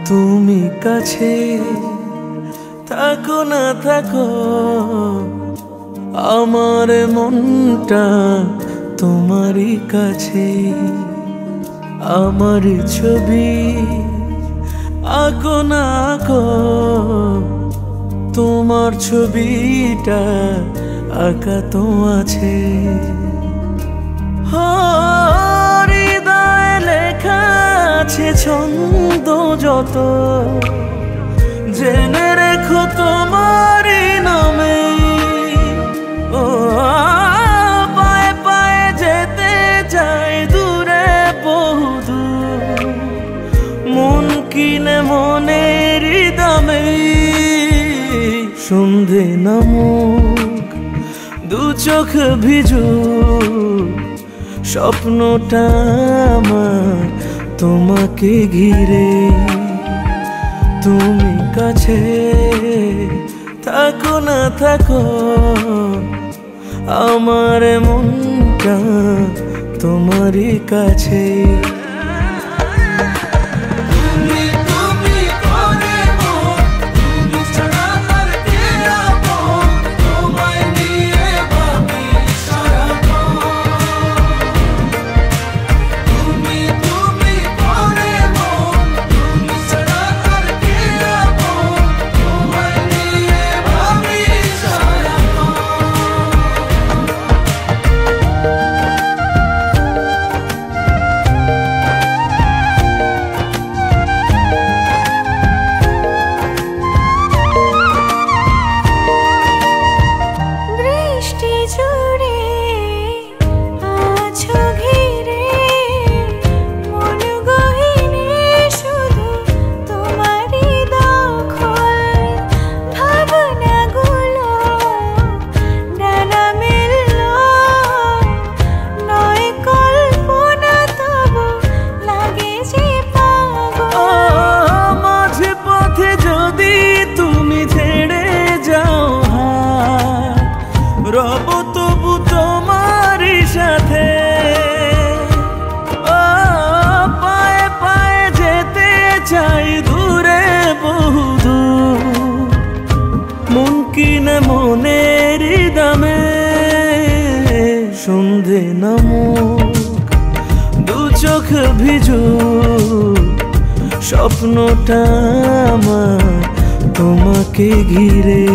তুমি কাছে থাকো না থাকো, আমার মনটা তোমারই কাছে। আমার ছবি আঁকো না আঁকো, তোমার ছবিটা আঁকা তো আছে। হৃদয়ে লেখা আছে ছন্দ যত, জেনে রেখো তোমারই নামে। ও পায়ে পায়ে যেতে চাই দূরে বহুদূর, মন কিনে মনের দামে। সন্ধে নামুক দু চোখ ভিজু, স্বপ্নটা আমার তোমাকে ঘিরে। তুমি কাছে থাকো না থাকো, আমার মনটা তোমারই কাছে। রব তবু তোমারই সাথে, পায়ে পায়ে যেতে চাই দূরে বহুদূর, মন কিনে মনের দামে। সন্ধে নামুক দু চোখ ভিজু, স্বপ্নটা আমার তোমাকে ঘিরে।